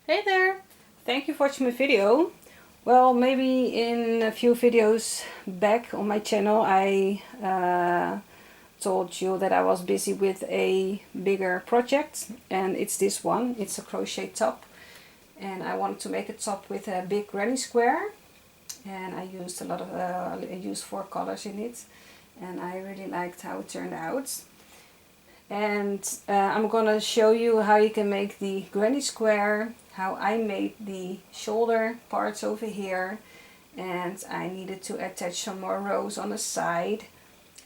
Hey there! Thank you for watching my video. Well, maybe in a few videos back on my channel I told you that I was busy with a bigger project, and it's this one. It's a crochet top, and I wanted to make a top with a big granny square, and I used a lot of I used 4 colors in it, and I really liked how it turned out. And I'm gonna show you how you can make the granny square, how I made the shoulder parts over here, and I needed to attach some more rows on the side,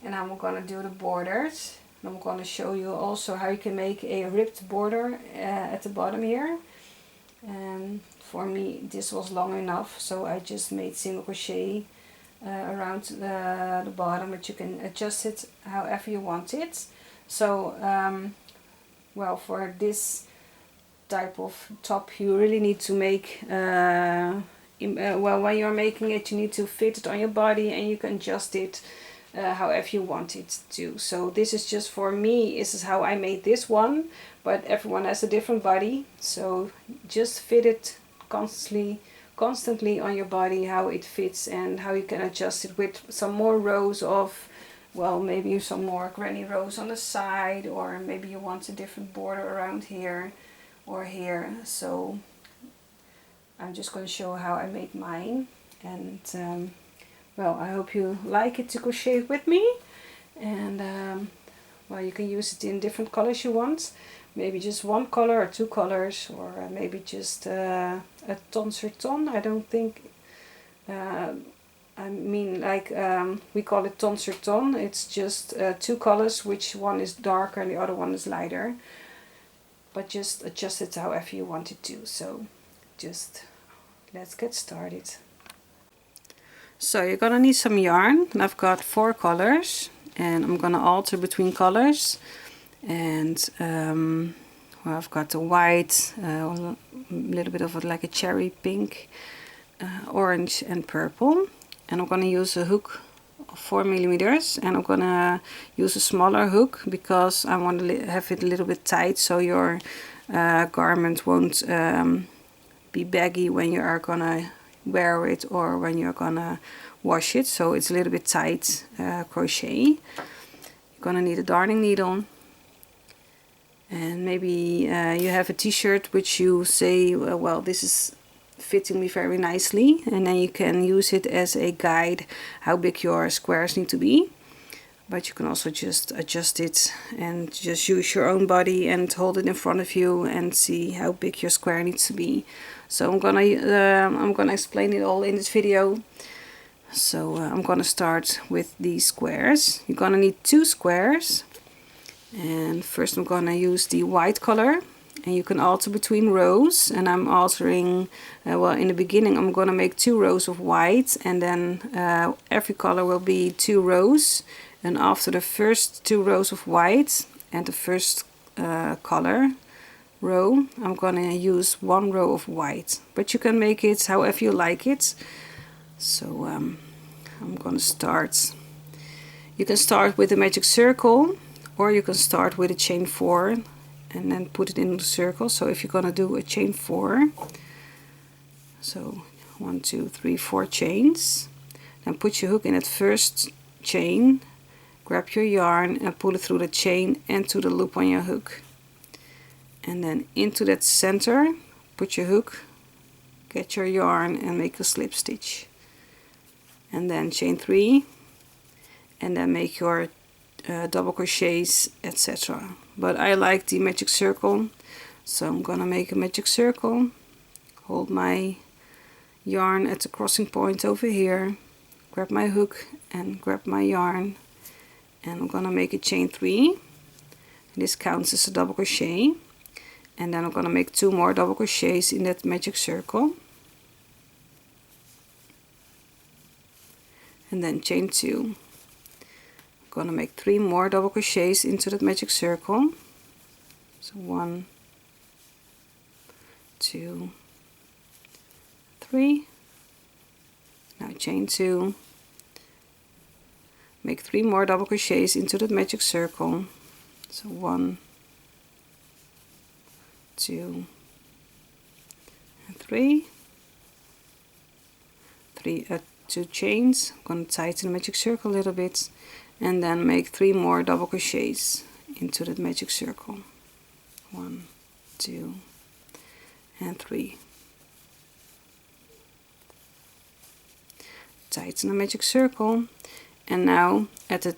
and I'm gonna do the borders. And I'm gonna show you also how you can make a ribbed border at the bottom here. And for me this was long enough, so I just made single crochet around the bottom, but you can adjust it however you want it. So well, for this type of top you really need to make well, when you're making it you need to fit it on your body, and you can adjust it however you want it to. So this is just for me, this is how I made this one, but everyone has a different body, so just fit it constantly on your body, how it fits and how you can adjust it with some more rows of, well, maybe some more granny rows on the side, or maybe you want a different border around here or here. So I'm just going to show how I made mine, and well, I hope you like it to crochet with me. And well, you can use it in different colors you want, maybe just one color or 2 colors, or maybe just a ton sur ton. I don't think I mean, like, we call it ton sur ton. It's just 2 colors, which one is darker and the other one is lighter. But just adjust it however you want it to. So just let's get started. So you're gonna need some yarn, and I've got 4 colors, and I'm gonna alter between colors. And well, I've got the white, a little bit of like a cherry pink, orange and purple. And I'm going to use a hook of 4 millimeters, and I'm going to use a smaller hook because I want to have it a little bit tight, so your garment won't be baggy when you are going to wear it or when you're going to wash it. So it's a little bit tight crochet. You're going to need a darning needle, and maybe you have a t-shirt which you say, well, this is fitting me very nicely, and then you can use it as a guide how big your squares need to be. But you can also just adjust it and just use your own body and hold it in front of you and see how big your square needs to be. So I'm gonna explain it all in this video. So I'm gonna start with these squares. You're gonna need 2 squares, and first I'm gonna use the white color. And you can alter between rows, and I'm altering, well, in the beginning I'm going to make 2 rows of white, and then every color will be 2 rows, and after the first 2 rows of white and the first color row I'm going to use 1 row of white, but you can make it however you like it. So I'm going to start. You can start with a magic circle, or you can start with a chain 4 and then put it in the circle. So if you're gonna do a chain 4, so 1 2 3 4 chains, then put your hook in that first chain, grab your yarn and pull it through the chain and to the loop on your hook, and then into that center put your hook, get your yarn and make a slip stitch, and then chain 3, and then make your double crochets, etc. But I like the magic circle, so I'm gonna make a magic circle, hold my yarn at the crossing point over here, grab my hook and grab my yarn, and I'm gonna make a chain 3. This counts as a double crochet, and then I'm gonna make 2 more double crochets in that magic circle, and then chain 2. Gonna make 3 more double crochets into that magic circle. So 1 2 3. Now chain 2, make 3 more double crochets into that magic circle. So 1 2 and 3, 2 chains. I'm going to tighten the magic circle a little bit, and then make 3 more double crochets into that magic circle. 1, 2, and 3. Tighten the magic circle, and now at the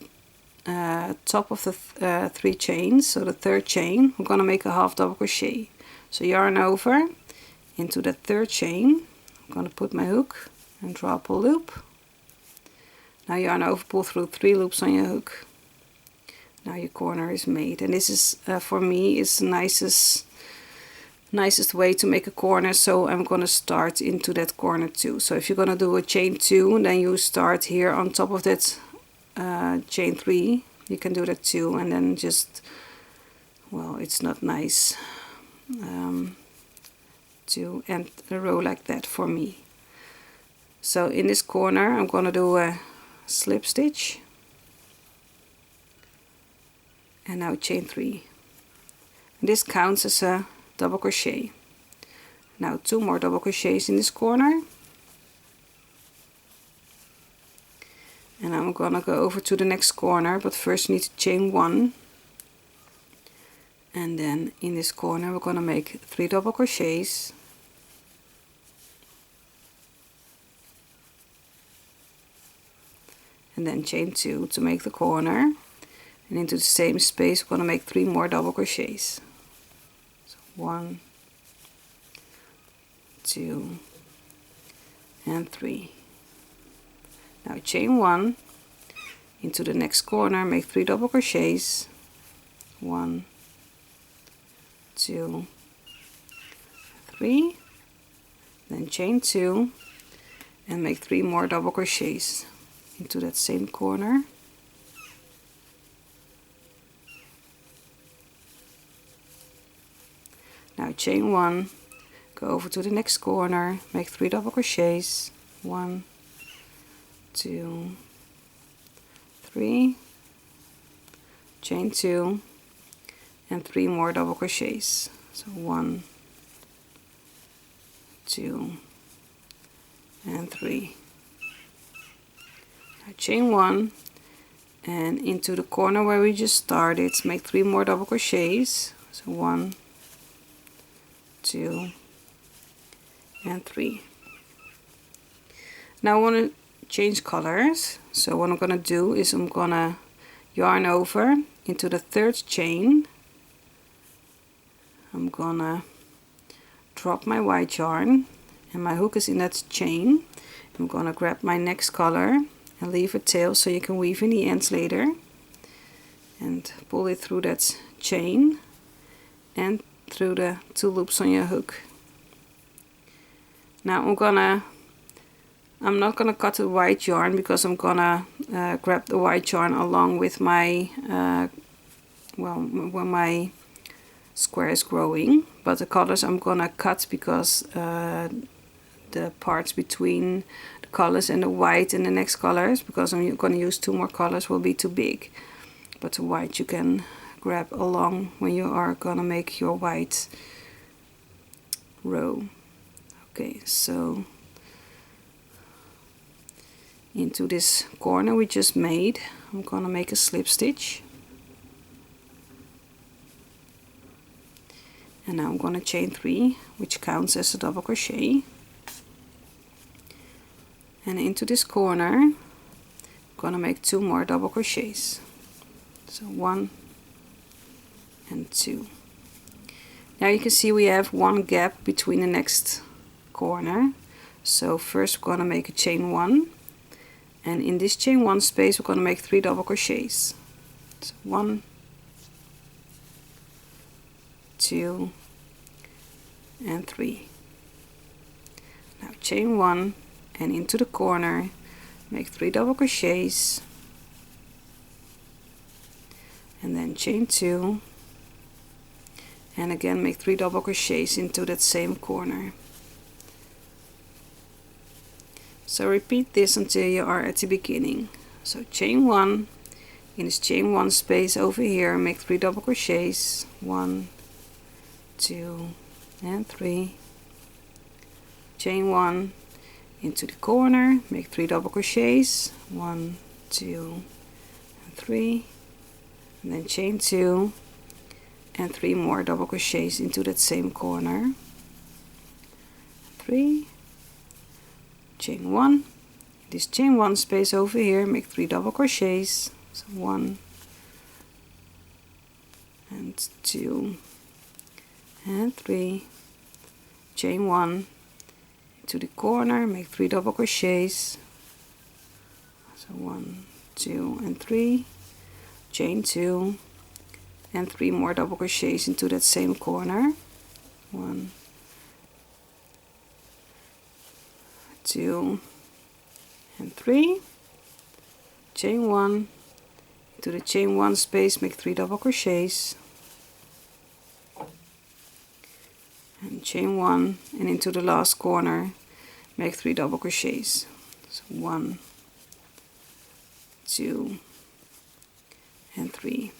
top of the 3 chains, so the 3rd chain, we're going to make a half double crochet. So yarn over into that 3rd chain. I'm going to put my hook and drop a loop. Now yarn over, pull through 3 loops on your hook. Now your corner is made, and this is for me is the nicest way to make a corner. So I'm going to start into that corner too. So if you're going to do a chain 2, then you start here on top of that chain 3. You can do that too, and then just, well, it's not nice to end a row like that for me. So in this corner I'm going to do a slip stitch, and now chain 3. And this counts as a double crochet. Now 2 more double crochets in this corner, and I'm gonna go over to the next corner, but first need to chain 1, and then in this corner we're gonna make 3 double crochets, and then chain 2 to make the corner, and into the same space we're gonna make 3 more double crochets. So 1, 2, and 3. Now chain 1 into the next corner, make 3 double crochets, 1, 2, 3, then chain 2 and make 3 more double crochets into that same corner. Now chain 1, go over to the next corner, make 3 double crochets, 1, 2, 3, chain 2 and 3 more double crochets. So 1, 2, and 3. Now chain 1 and into the corner where we just started, make 3 more double crochets. So 1, 2, and 3. Now I want to change colors, so what I'm gonna do is I'm gonna yarn over into the 3rd chain. I'm gonna drop my white yarn, and my hook is in that chain. I'm gonna grab my next color and leave a tail so you can weave in the ends later, and pull it through that chain and through the 2 loops on your hook. Now I'm not gonna cut the white yarn because I'm gonna grab the white yarn along with my when my square is growing, but the colors I'm gonna cut because the parts between the colors and the white and the next colors, because I'm gonna use 2 more colors, will be too big. But the white you can grab along when you are gonna make your white row. Okay, so into this corner we just made, I'm gonna make a slip stitch, and now I'm gonna chain 3, which counts as a double crochet, and into this corner I'm gonna make 2 more double crochets. So 1 and 2. Now you can see we have 1 gap between the next corner. So first we're gonna make a chain 1, and in this chain 1 space we're gonna make 3 double crochets. So 1, 2, and 3. Now chain 1 and into the corner make 3 double crochets, and then chain 2 and again make 3 double crochets into that same corner. So repeat this until you are at the beginning. So chain 1, in this chain 1 space over here make 3 double crochets, 1, 2, and 3, chain 1 into the corner, make 3 double crochets, 1, 2 and 3, and then chain 2 and 3 more double crochets into that same corner, 3, chain 1, this chain 1 space over here, make 3 double crochets, so 1 and 2 and 3, chain 1 into the corner, make 3 double crochets, so 1, 2 and 3, chain 2 and 3 more double crochets into that same corner, 1, 2 and 3, chain 1 into the chain 1 space, make 3 double crochets, and chain 1, and into the last corner make 3 double crochets, so 1, 2 and 3.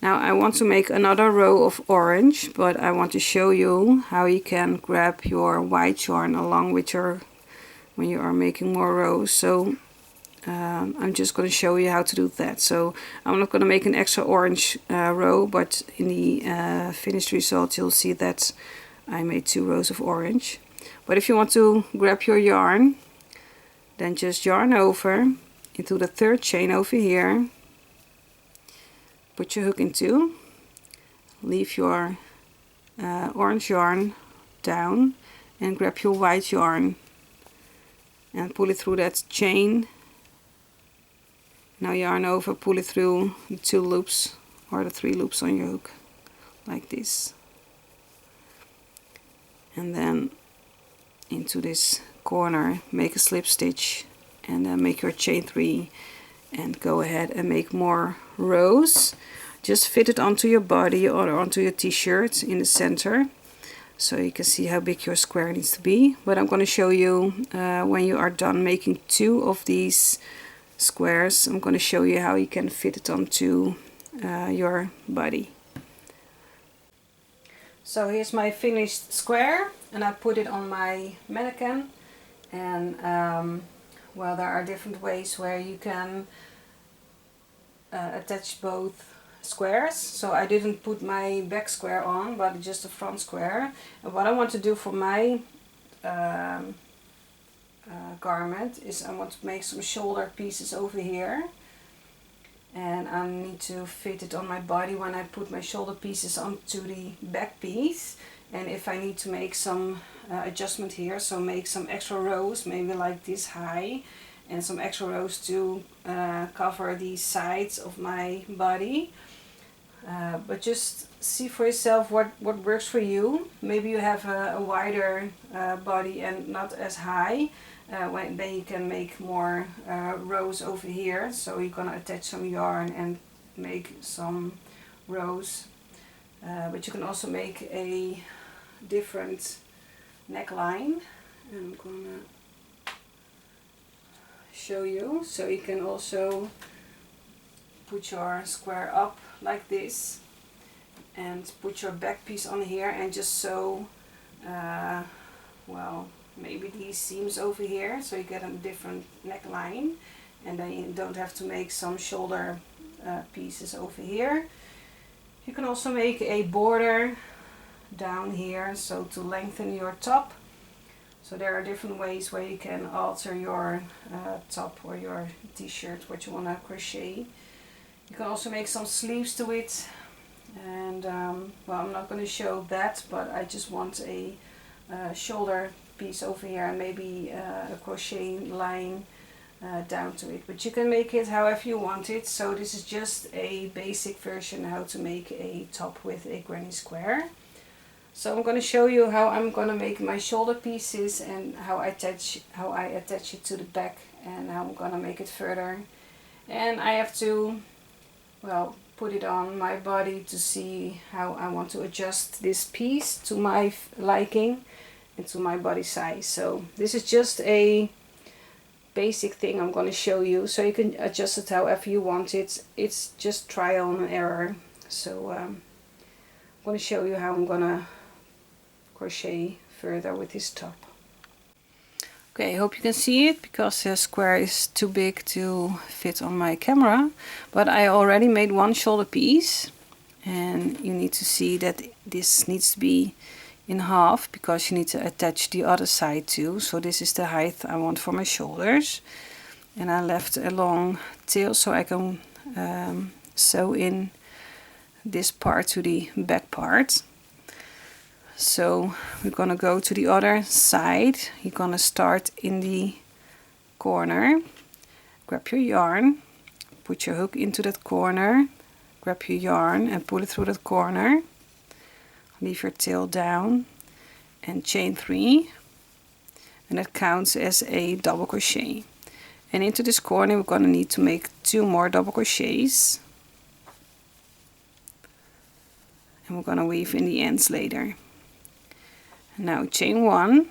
Now I want to make another row of orange, but I want to show you how you can grab your white yarn along with your, when you are making more rows. So I'm just going to show you how to do that. So I'm not going to make an extra orange row, but in the finished result you'll see that I made 2 rows of orange. But if you want to grab your yarn, then just yarn over into the 3rd chain over here, put your hook into, leave your orange yarn down and grab your white yarn and pull it through that chain. Now yarn over, pull it through the 2 loops or the 3 loops on your hook, like this. And then into this corner, make a slip stitch and then make your chain 3 and go ahead and make more rows. Just fit it onto your body or onto your t-shirt in the center, so you can see how big your square needs to be. But I'm going to show you when you are done making 2 of these squares, I'm going to show you how you can fit it onto your body. So here's my finished square, and I put it on my mannequin. And well, there are different ways where you can attach both squares. So I didn't put my back square on, but just the front square. And what I want to do for my garment is I want to make some shoulder pieces over here, and I need to fit it on my body when I put my shoulder pieces onto the back piece. And if I need to make some adjustment here, so make some extra rows, maybe like this high, and some extra rows to cover the sides of my body. But just see for yourself what works for you. Maybe you have a wider body and not as high, then you can make more rows over here. So you're gonna attach some yarn and make some rows. But you can also make a different neckline, and I'm gonna show you. So you can also put your square up like this and put your back piece on here and just sew well, maybe these seams over here, so you get a different neckline, and then you don't have to make some shoulder pieces over here. You can also make a border down here, so to lengthen your top. So there are different ways where you can alter your top or your t-shirt, what you want to crochet. You can also make some sleeves to it, and well, I'm not going to show that, but I just want a shoulder piece over here and maybe a crochet line down to it, but you can make it however you want it. So this is just a basic version how to make a top with a granny square. So I'm going to show you how I'm going to make my shoulder pieces and how I attach it to the back, and how I'm going to make it further. And I have to, well, put it on my body to see how I want to adjust this piece to my liking and to my body size. So this is just a basic thing I'm going to show you, so you can adjust it however you want it. It's just trial and error. So I'm going to show you how I'm going to crochet further with this top. Okay, I hope you can see it because the square is too big to fit on my camera, but I already made one shoulder piece, and you need to see that this needs to be in half because you need to attach the other side too. So this is the height I want for my shoulders, and I left a long tail so I can sew in this part to the back part. So we're gonna go to the other side. You're gonna start in the corner, grab your yarn, put your hook into that corner, grab your yarn and pull it through that corner, leave your tail down and chain 3, and that counts as a double crochet. And into this corner we're gonna need to make 2 more double crochets, and we're gonna weave in the ends later. Now chain 1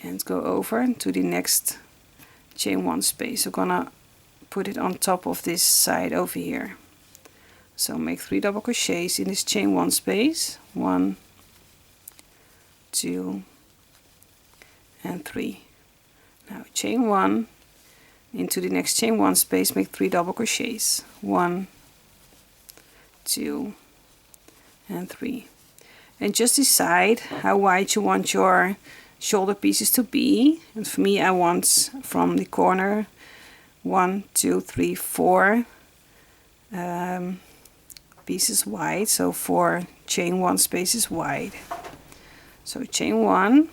and go over to the next chain 1 space. We're gonna put it on top of this side over here. So make 3 double crochets in this chain 1 space. 1, 2 and 3. Now chain 1 into the next chain 1 space, make 3 double crochets. 1, 2 and 3. And just decide how wide you want your shoulder pieces to be. And for me, I want from the corner 1, 2, 3, 4 pieces wide. So 4 chain 1 spaces wide. So chain 1,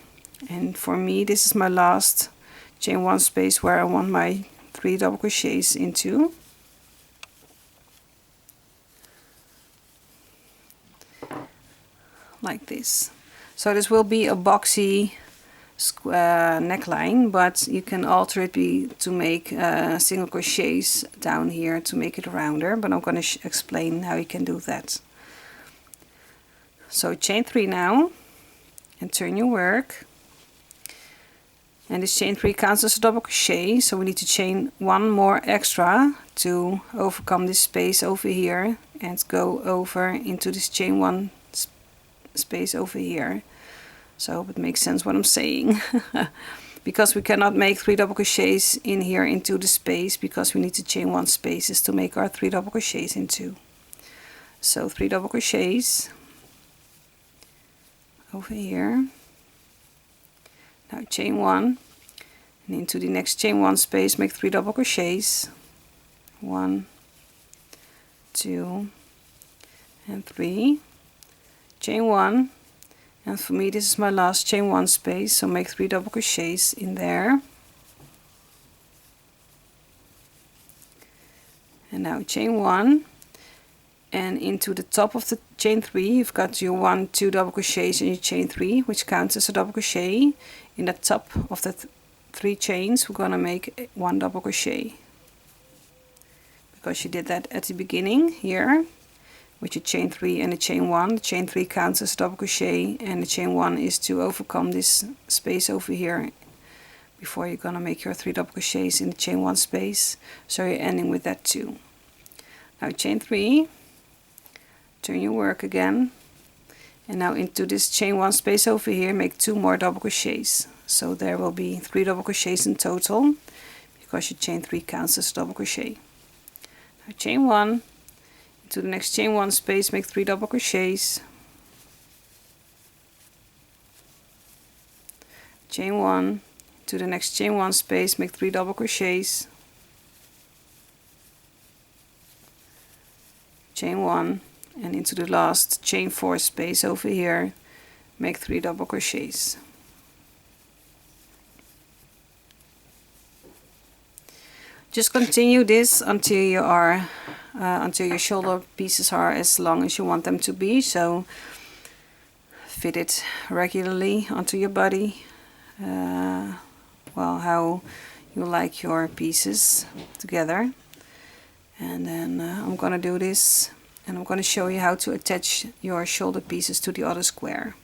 and for me this is my last chain 1 space where I want my 3 double crochets into. Like this. So this will be a boxy neckline, but you can alter it to make single crochets down here to make it rounder, but I'm going to explain how you can do that. So chain 3 now and turn your work, and this chain 3 counts as a double crochet, so we need to chain 1 more extra to overcome this space over here and go over into this chain 1 space over here. So I hope it makes sense what I'm saying. Because we cannot make 3 double crochets in here into the space because we need to chain 1 spaces to make our 3 double crochets into. So 3 double crochets over here. Now chain 1 and into the next chain 1 space make 3 double crochets. 1, 2 and 3. Chain 1, and for me this is my last chain 1 space, so make 3 double crochets in there. And now chain 1, and into the top of the chain 3 you've got your 1, 2 double crochets in your chain 3, which counts as a double crochet. In the top of the 3 chains we're gonna make 1 double crochet, because you did that at the beginning here with your chain 3 and the chain 1. The chain 3 counts as a double crochet, and the chain 1 is to overcome this space over here before you're gonna make your 3 double crochets in the chain 1 space. So you're ending with that too. Now chain 3, turn your work again, and now into this chain 1 space over here make 2 more double crochets. So there will be 3 double crochets in total because your chain 3 counts as a double crochet. Now chain 1, to the next chain 1 space make 3 double crochets, chain 1, to the next chain 1 space make 3 double crochets, chain 1, and into the last chain 4 space over here make 3 double crochets. Just continue this until you are until your shoulder pieces are as long as you want them to be. So fit it regularly onto your body, well, how you like your pieces together. And then I'm gonna do this, and I'm gonna show you how to attach your shoulder pieces to the other square.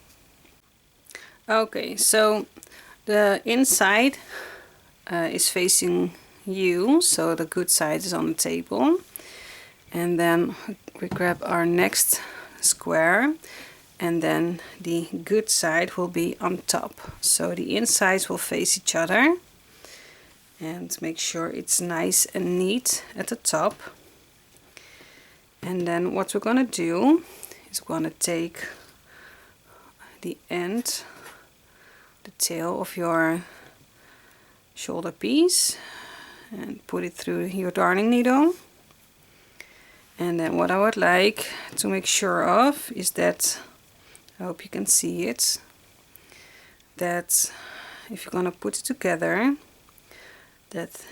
Okay, so the inside is facing you, so the good side is on the table. And then we grab our next square, and then the good side will be on top. So the insides will face each other, and make sure it's nice and neat at the top. And then what we're gonna do is we're gonna take the end, the tail of your shoulder piece, and put it through your darning needle. And then what I would like to make sure of is that, I hope you can see it, that if you're gonna put it together, that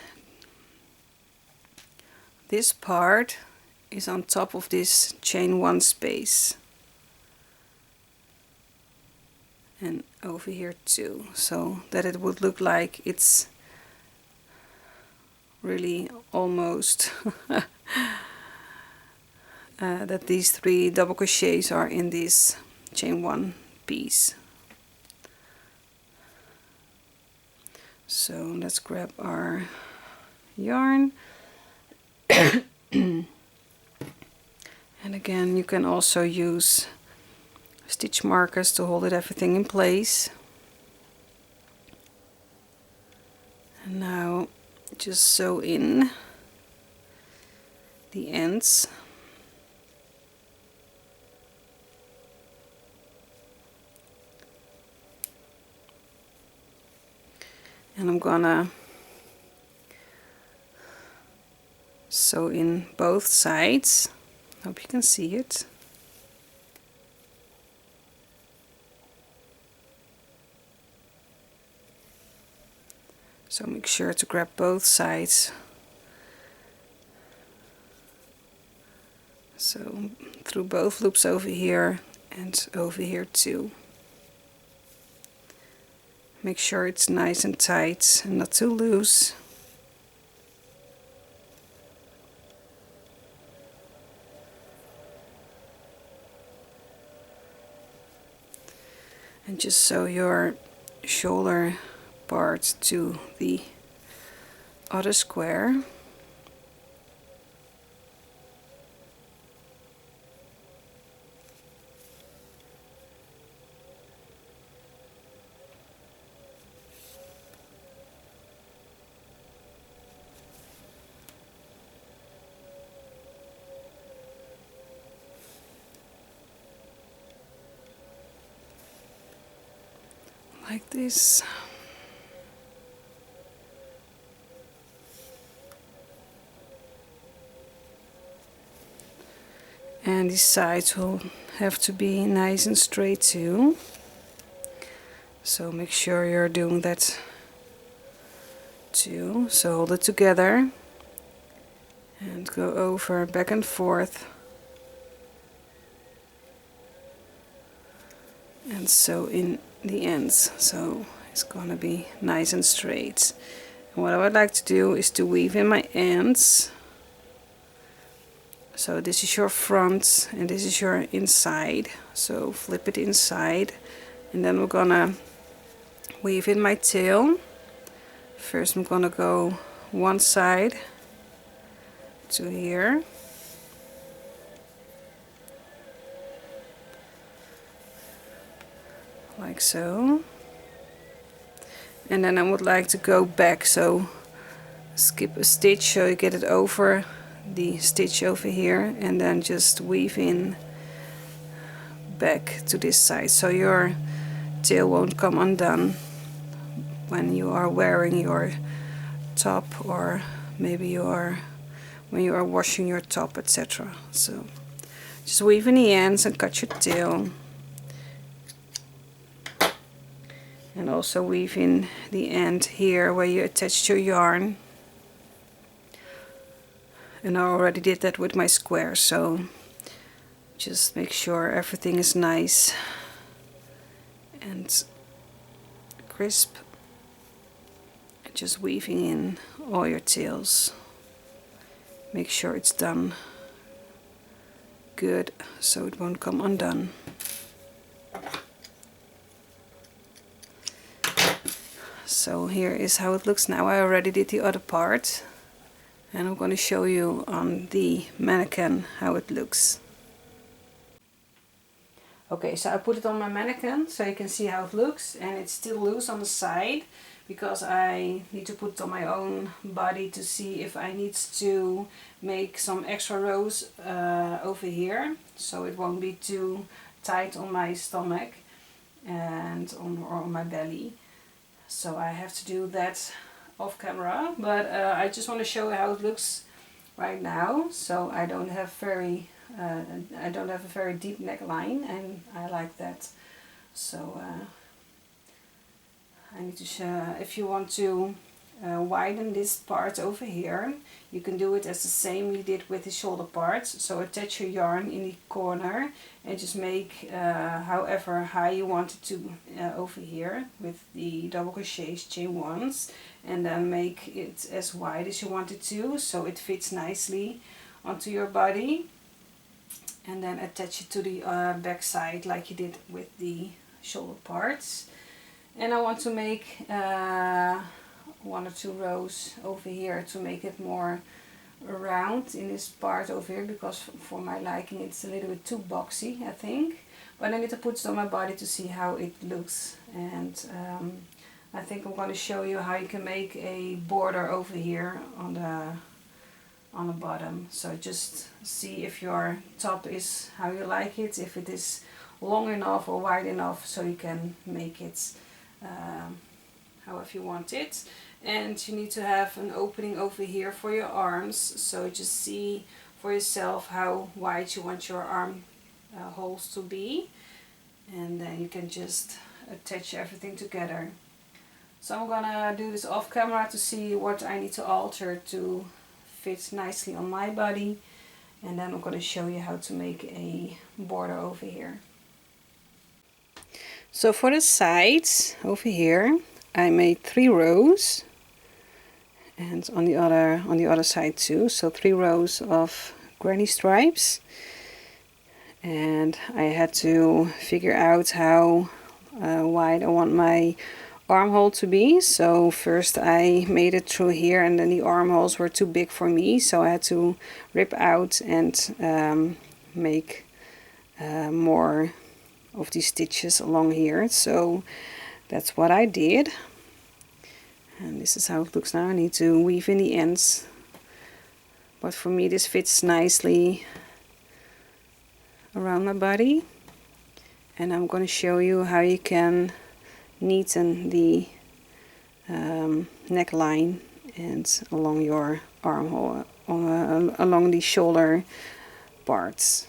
this part is on top of this chain 1 space, and over here too, so that it would look like it's really almost that these 3 double crochets are in this chain 1 piece. So let's grab our yarn. And again, you can also use stitch markers to hold everything in place. And now just sew in the ends. And I'm gonna sew in both sides. Hope you can see it. So make sure to grab both sides. So through both loops over here and over here too. Make sure it's nice and tight and not too loose. And just sew your shoulder part to the other square. Like this. And these sides will have to be nice and straight too. So make sure you're doing that too. So hold it together and go over back and forth. And sew in the ends, so it's gonna be nice and straight. And what I would like to do is to weave in my ends. So this is your front and this is your inside, so flip it inside, and then we're gonna weave in my tail. First I'm gonna go one side to here, like so, and then I would like to go back, so skip a stitch so you get it over the stitch over here, and then just weave in back to this side so your tail won't come undone when you are wearing your top, or maybe when you are washing your top, etc. So just weave in the ends and cut your tail. And also weave in the end here where you attach your yarn. And I already did that with my square, so just make sure everything is nice and crisp. And just weaving in all your tails. Make sure it's done good so it won't come undone. So here is how it looks now. I already did the other part, and I'm going to show you on the mannequin how it looks. Okay, so I put it on my mannequin so you can see how it looks, and it's still loose on the side because I need to put it on my own body to see if I need to make some extra rows over here so it won't be too tight on my stomach and or on my belly. So I have to do that off camera, but I just want to show you how it looks right now. So I don't have a very deep neckline, and I like that. So I need to show, if you want to widen this part over here, you can do it as the same you did with the shoulder parts. So attach your yarn in the corner and just make however high you want it to over here with the double crochets, chain ones, and then make it as wide as you want it to so it fits nicely onto your body, and then attach it to the back side like you did with the shoulder parts. And I want to make 1 or 2 rows over here to make it more round in this part over here, because for my liking it's a little bit too boxy, I think. But I need to put it on my body to see how it looks, and I think I'm going to show you how you can make a border over here on the bottom. So just see if your top is how you like it, if it is long enough or wide enough, so you can make it however you want it. And you need to have an opening over here for your arms, so just see for yourself how wide you want your arm holes to be, and then you can just attach everything together. So I'm gonna do this off camera to see what I need to alter to fit nicely on my body, and then I'm gonna show you how to make a border over here. So for the sides over here I made 3 rows, and on the other side too, so 3 rows of granny stripes, and I had to figure out how wide I want my armhole to be. So first I made it through here, and then the armholes were too big for me, so I had to rip out and make more of these stitches along here. So that's what I did, and this is how it looks now. I need to weave in the ends, but for me this fits nicely around my body, and I'm going to show you how you can neaten the neckline and along your armhole, along the shoulder parts.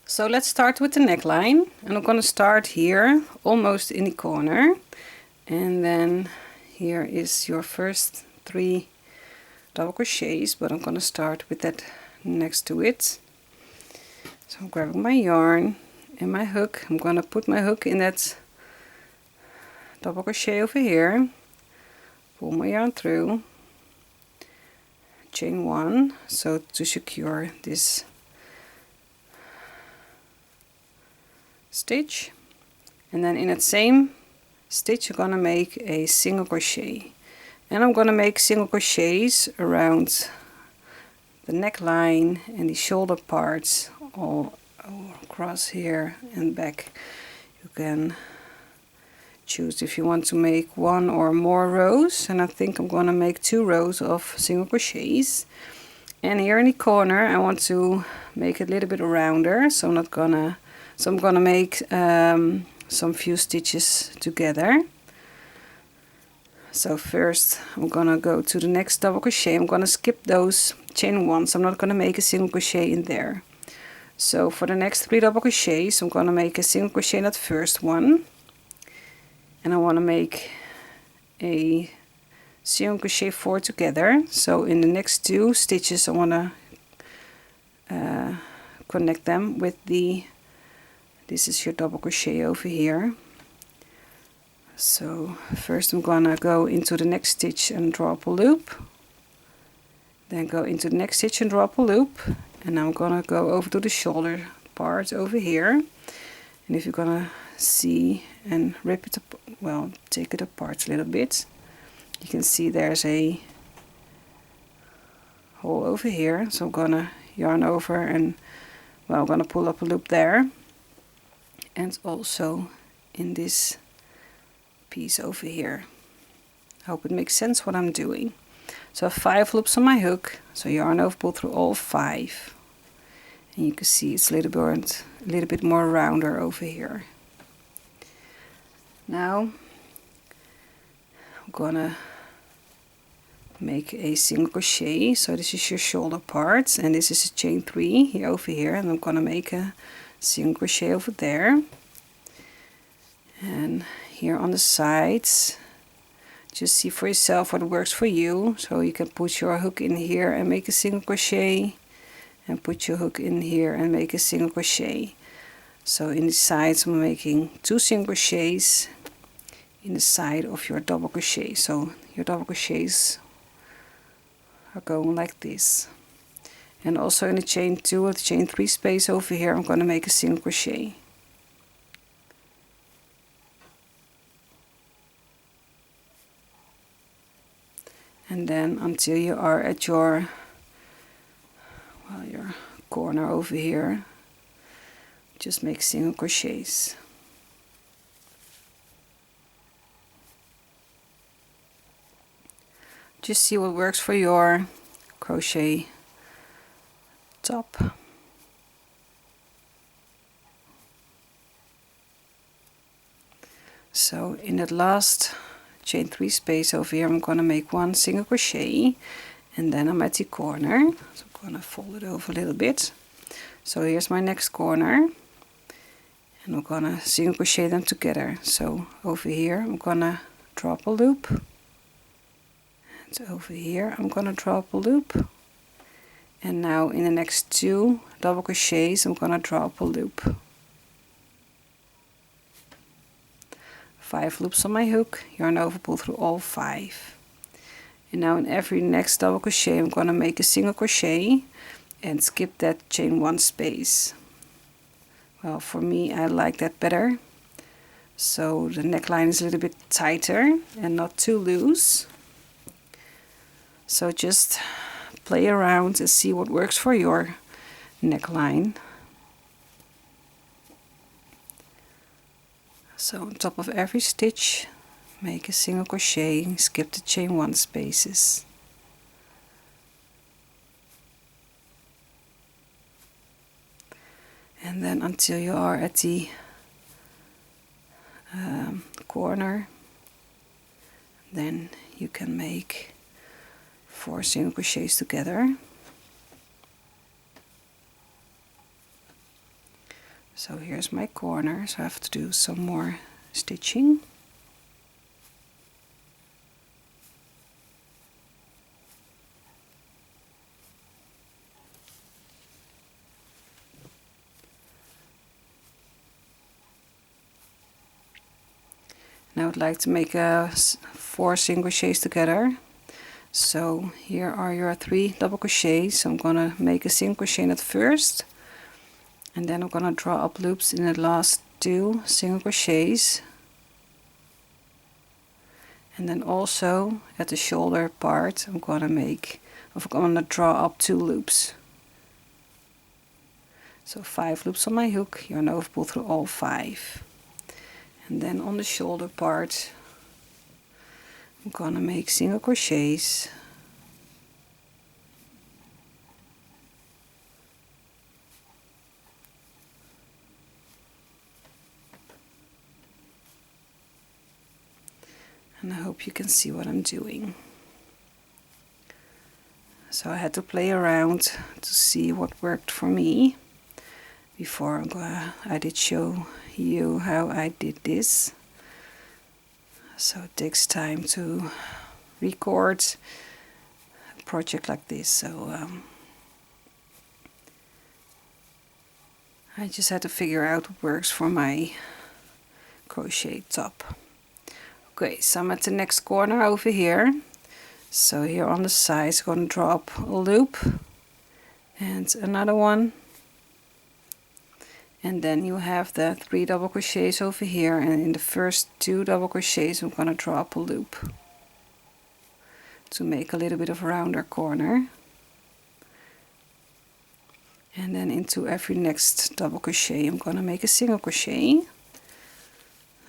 So let's start with the neckline, and I'm going to start here almost in the corner, and then here is your first 3 double crochets, but I'm going to start with that next to it. So I'm grabbing my yarn and my hook. I'm going to put my hook in that double crochet over here, pull my yarn through, chain 1, so to secure this stitch, and then in that same stitch I'm gonna make a single crochet, and I'm gonna make single crochets around the neckline and the shoulder parts all across here and back. You can choose if you want to make 1 or more rows, and I think I'm gonna make 2 rows of single crochets. And here in the corner I want to make it a little bit rounder, so I'm gonna make some few stitches together. So first I'm gonna go to the next double crochet. I'm gonna skip those chain 1s. I'm not gonna make a single crochet in there. So for the next 3 double crochets I'm gonna make a single crochet in that first one, and I want to make a single crochet 4 together. So in the next 2 stitches I want to connect them with this is your double crochet over here. So first I'm gonna go into the next stitch and draw up a loop, then go into the next stitch and draw up a loop, and I'm gonna go over to the shoulder part over here. And if you're gonna see and rip it up, well, take it apart a little bit, you can see there's a hole over here. So I'm gonna yarn over and, well, I'm gonna pull up a loop there, and also in this piece over here. I hope it makes sense what I'm doing. So 5 loops on my hook, so yarn over pull through all 5, and you can see it's a little bit more rounder over here. Now I'm gonna make a single crochet. So this is your shoulder part, and this is a chain 3 here over here, and I'm gonna make a single crochet over there, and here on the sides just see for yourself what works for you. So you can put your hook in here and make a single crochet, and put your hook in here and make a single crochet. So in the sides I'm making 2 single crochets in the side of your double crochet. So your double crochets are going like this. And also in the chain 2 or the chain 3 space over here I'm going to make a single crochet. And then until you are at your corner over here, just make single crochets. Just see what works for your crochet top. So in that last chain 3 space over here I'm going to make 1 single crochet, and then I'm at the corner. So I'm going to fold it over a little bit. So here's my next corner, and I'm going to single crochet them together. So over here I'm going to drop a loop, and over here I'm going to drop a loop, and now in the next 2 double crochets I'm going to drop a loop. 5 loops on my hook, yarn over, pull through all 5. And now in every next double crochet I'm going to make a single crochet and skip that chain 1 space. Well, for me I like that better, so the neckline is a little bit tighter and not too loose. So just play around and see what works for your neckline. So on top of every stitch make a single crochet, skip the chain 1 spaces. And then until you are at the corner, then you can make 4 single crochets together. So here's my corner, so I have to do some more stitching. And I would like to make 4 single crochets together. So here are your 3 double crochets. So I'm gonna make a single crochet at first, and then I'm gonna draw up loops in the last 2 single crochets, and then also at the shoulder part I'm gonna draw up 2 loops. So 5 loops on my hook, yarn over, pull through all 5, and then on the shoulder part I'm gonna make single crochets. And I hope you can see what I'm doing. So I had to play around to see what worked for me before I did show you how I did this. So it takes time to record a project like this. So I just had to figure out what works for my crochet top. Okay, so I'm at the next corner over here. So here on the sides I'm going to draw up a loop and another one, and then you have the 3 double crochets over here, and in the first 2 double crochets I'm going to draw up a loop to make a little bit of a rounder corner. And then into every next double crochet I'm going to make a single crochet.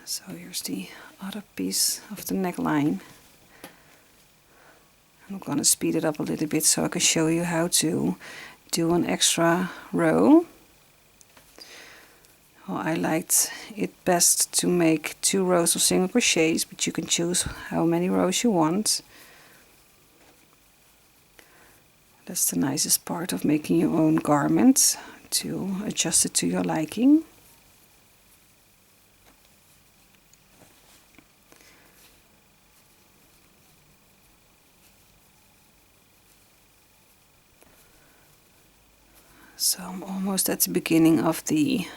So here's the other piece of the neckline. I'm going to speed it up a little bit so I can show you how to do an extra row. Well, I liked it best to make 2 rows of single crochets, but you can choose how many rows you want. That's the nicest part of making your own garment, to adjust it to your liking. So I'm almost at the beginning of the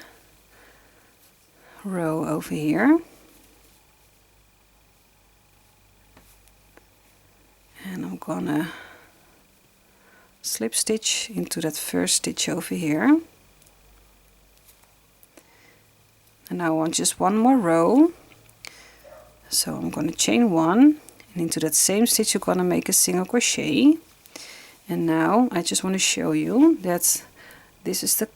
row over here. And I'm gonna slip stitch into that first stitch over here. And now I want just one more row. So I'm going to chain 1, and into that same stitch you're going to make a single crochet. And now I just want to show you that this is the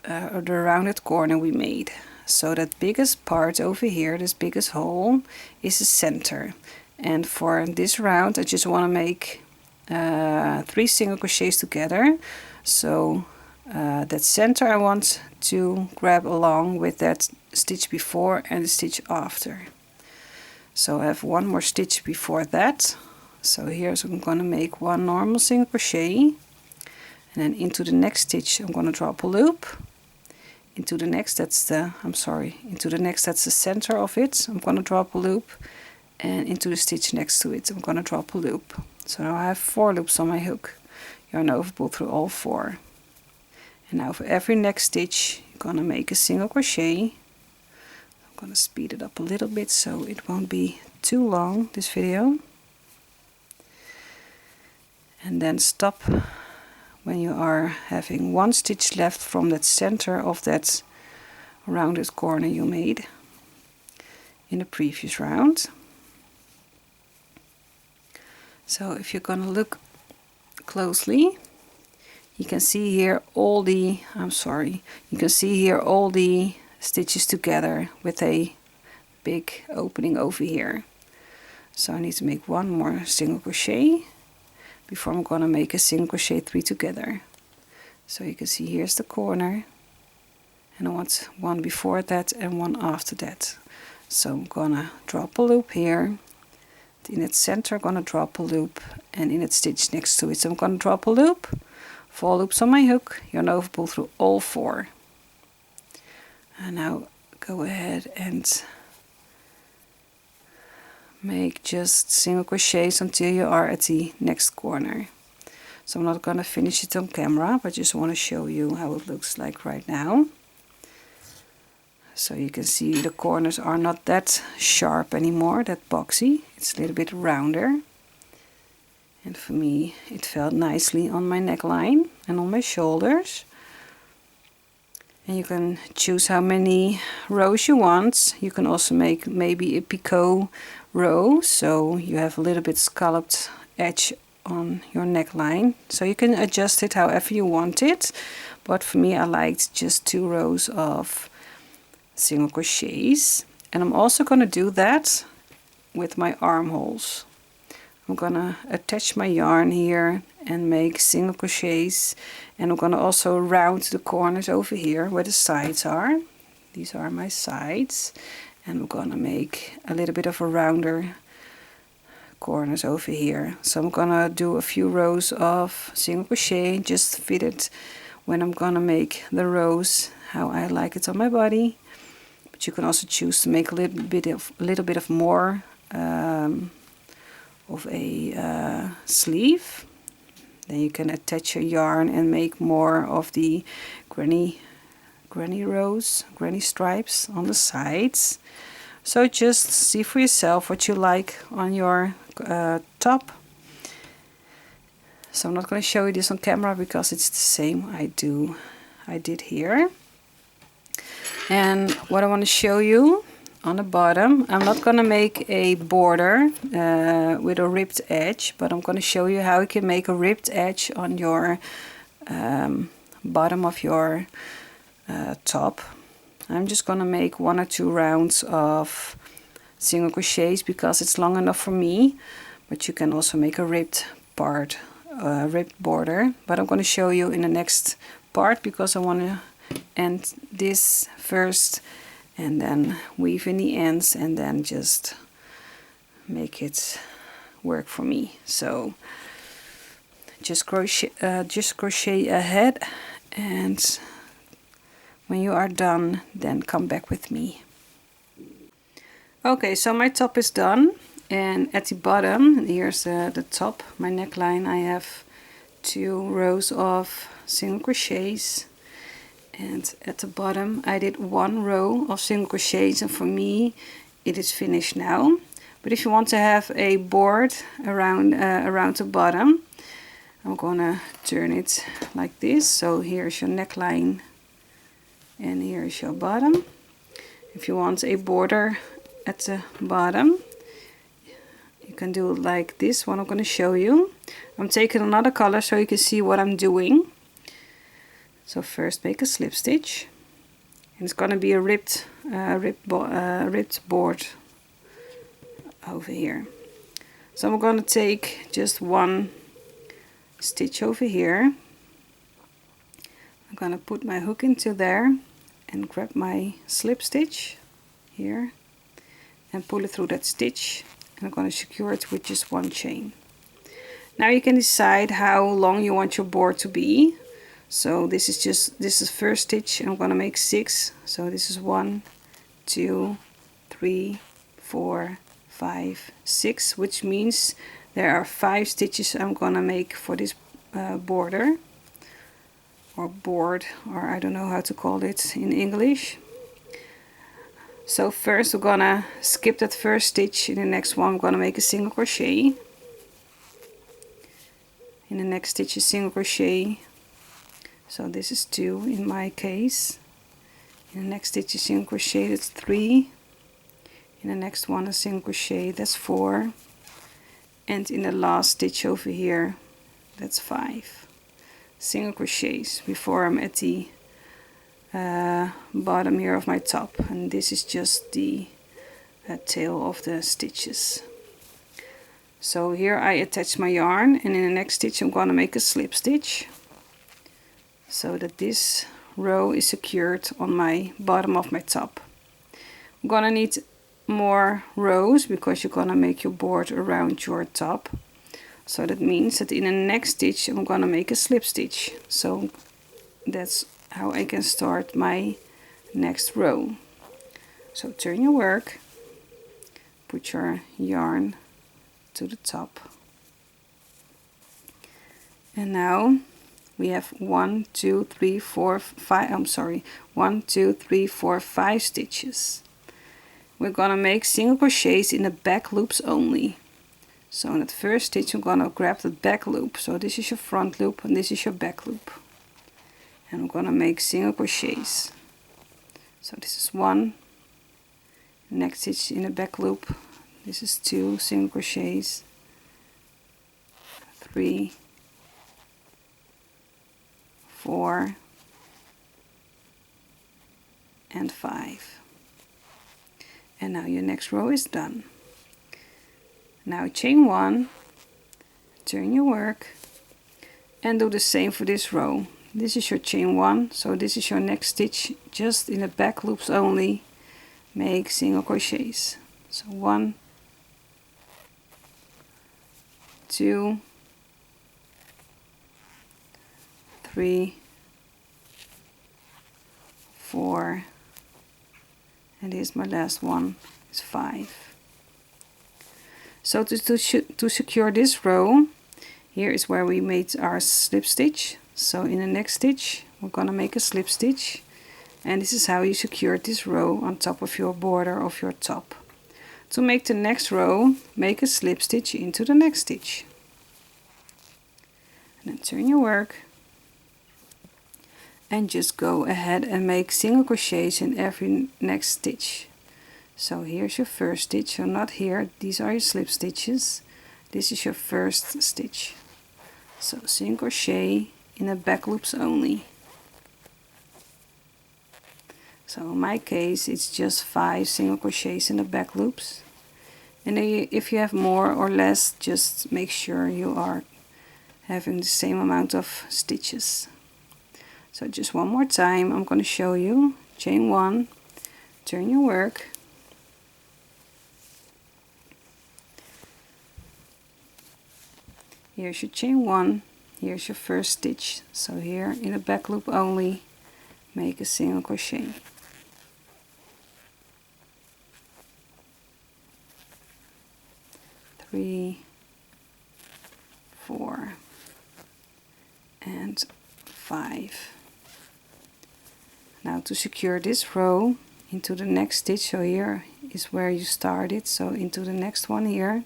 rounded corner we made. So that biggest part over here, this biggest hole, is the center. And for this round I just want to make 3 single crochets together. So that center I want to grab along with that stitch before and the stitch after. So I have one more stitch before that. So here's I'm going to make 1 normal single crochet, and then into the next stitch I'm going to drop a loop. Into the next, that's the center of it, I'm going to drop a loop, and into the stitch next to it I'm going to drop a loop. So now I have 4 loops on my hook. Yarn over, pull through all 4. And now for every next stitch you're going to make a single crochet. I'm going to speed it up a little bit so it won't be too long, this video. And then stop when you are having 1 stitch left from that center of that rounded corner you made in the previous round. So if you're going to look closely, you can see here all the stitches together with a big opening over here. So I need to make 1 more single crochet before I'm going to make a single crochet 3 together. So you can see here's the corner, and I want 1 before that and 1 after that. So I'm gonna drop a loop here, in its center I'm gonna drop a loop, and in its stitch next to it so I'm gonna drop a loop, 4 loops on my hook, yarn over, pull through all 4. And now go ahead and make just single crochets until you are at the next corner. So I'm not going to finish it on camera, but just want to show you how it looks like right now. So you can see the corners are not that sharp anymore, that boxy. It's a little bit rounder. And for me it felt nicely on my neckline and on my shoulders. And you can choose how many rows you want. You can also make maybe a picot row, so you have a little bit scalloped edge on your neckline. So you can adjust it however you want it. But for me I liked just 2 rows of single crochets. And I'm also going to do that with my armholes. I'm gonna attach my yarn here and make single crochets, and I'm gonna also round the corners over here where the sides are. These are my sides, and I'm gonna make a little bit of a rounder corners over here. So I'm gonna do a few rows of single crochet, just fit it when I'm gonna make the rows how I like it on my body. But you can also choose to make a little bit of more of a sleeve. Then you can attach your yarn and make more of the granny stripes on the sides. So just see for yourself what you like on your top. So I'm not going to show you this on camera because it's the same I did here. And what I want to show you on the bottom, I'm not going to make a border with a ripped edge, but I'm going to show you how you can make a ripped edge on your bottom of your top. I'm just gonna make 1 or 2 rounds of single crochets because it's long enough for me, but you can also make a ribbed part, ribbed border, but I'm going to show you in the next part because I want to end this first and then weave in the ends and then just make it work for me. So just crochet ahead, and when you are done, then come back with me. Okay, so my top is done, and at the bottom, here's the top, my neckline, I have 2 rows of single crochets, and at the bottom I did 1 row of single crochets, and for me it is finished now. But if you want to have a board around the bottom, I'm gonna turn it like this. So here's your neckline and here's your bottom. If you want a border at the bottom, you can do it like this one I'm going to show you. I'm taking another color so you can see what I'm doing. So first make a slip stitch, and it's going to be a ribbed board over here. So I'm going to take just 1 stitch over here. I'm going to put my hook into there and grab my slip stitch here and pull it through that stitch, and I'm going to secure it with just 1 chain. Now you can decide how long you want your board to be. So this is first stitch, and I'm going to make 6. So this is 1, 2, 3, 4, 5, 6, which means there are 5 stitches I'm going to make for this border or board, or I don't know how to call it in English. So first we're gonna skip that first stitch. In the next one I'm gonna make a single crochet. In the next stitch a single crochet. So this is 2 in my case. In the next stitch a single crochet, that's 3. In the next one a single crochet, that's 4. And in the last stitch over here, that's 5 single crochets before I'm at the bottom here of my top, and this is just the tail of the stitches. So here I attach my yarn, and in the next stitch I'm going to make a slip stitch so that this row is secured on my bottom of my top. I'm going to need more rows because you're going to make your board around your top. So that means that in the next stitch I'm going to make a slip stitch. So that's how I can start my next row. So turn your work, put your yarn to the top, and now we have 1, 2, 3, 4, 5, I'm sorry, 1, 2, 3, 4, 5 stitches. We're gonna make single crochets in the back loops only. So in that first stitch I'm gonna grab the back loop. So this is your front loop and this is your back loop. And I'm gonna make single crochets. So this is 1, next stitch in the back loop, this is 2 single crochets, 3, 4 and 5. And now your next row is done. Now chain 1, turn your work, and do the same for this row. This is your chain 1, so this is your next stitch, just in the back loops only. Make single crochets. So 1, 2, 3, 4, and here's my last one, is 5. So to secure this row, here is where we made our slip stitch. So in the next stitch we're gonna make a slip stitch, and this is how you secure this row on top of your border of your top. To make the next row, make a slip stitch into the next stitch, and then turn your work and just go ahead and make single crochets in every next stitch. So here's your first stitch, so not here, these are your slip stitches. This is your first stitch. So single crochet in the back loops only. So in my case it's just 5 single crochets in the back loops, and then if you have more or less, just make sure you are having the same amount of stitches. So just one more time I'm going to show you. Chain 1, turn your work, here's your chain 1, here's your first stitch. So here in the back loop only, make a single crochet. Three, 4 and 5. Now to secure this row into the next stitch, so here is where you started, so into the next one here.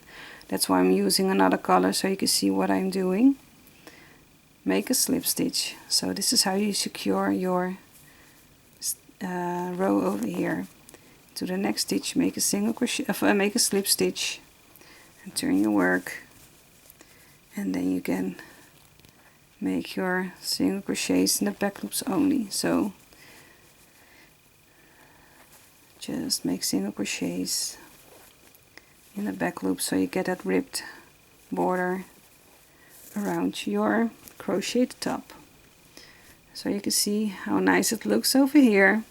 That's why I'm using another color so you can see what I'm doing. Make a slip stitch. So this is how you secure your row over here. To the next stitch, make a single crochet, make a slip stitch, and turn your work, and then you can make your single crochets in the back loops only. So just make single crochets in the back loop so you get that ribbed border around your crocheted top. So you can see how nice it looks over here.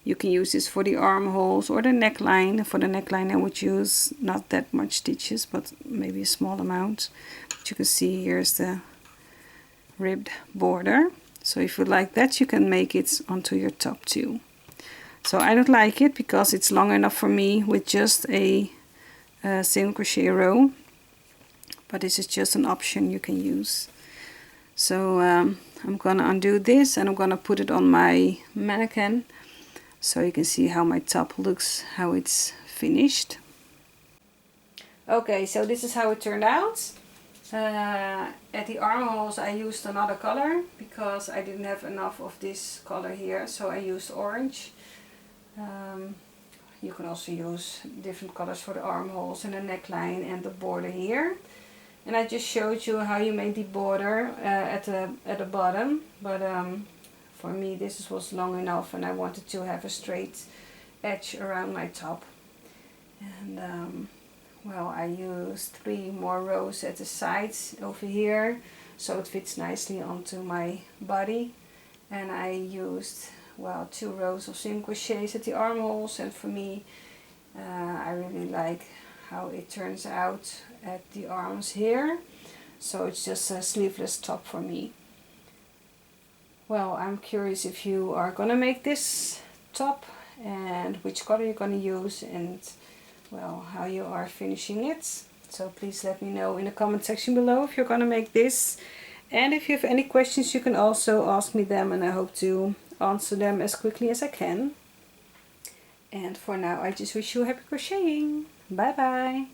You can use this for the armholes or the neckline. For the neckline I would use not that much stitches, but maybe a small amount. But you can see here's the ribbed border. So if you like that, you can make it onto your top too. So I don't like it because it's long enough for me with just a single crochet row, but this is just an option you can use. So I'm gonna undo this and I'm gonna put it on my mannequin so you can see how my top looks, how it's finished. Okay, so this is how it turned out. At the armholes I used another color because I didn't have enough of this color here, so I used orange. You can also use different colors for the armholes and the neckline and the border here. And I just showed you how you make the border at the bottom, but for me this was long enough and I wanted to have a straight edge around my top. And well, I used 3 more rows at the sides over here so it fits nicely onto my body, and I used, well, 2 rows of single crochets at the armholes, and for me I really like how it turns out at the arms here, so it's just a sleeveless top for me. Well, I'm curious if you are gonna make this top and which color you're gonna use, and well, how you are finishing it. So please let me know in the comment section below if you're gonna make this, and if you have any questions you can also ask me them, and I hope to answer them as quickly as I can. And for now I just wish you happy crocheting. Bye bye.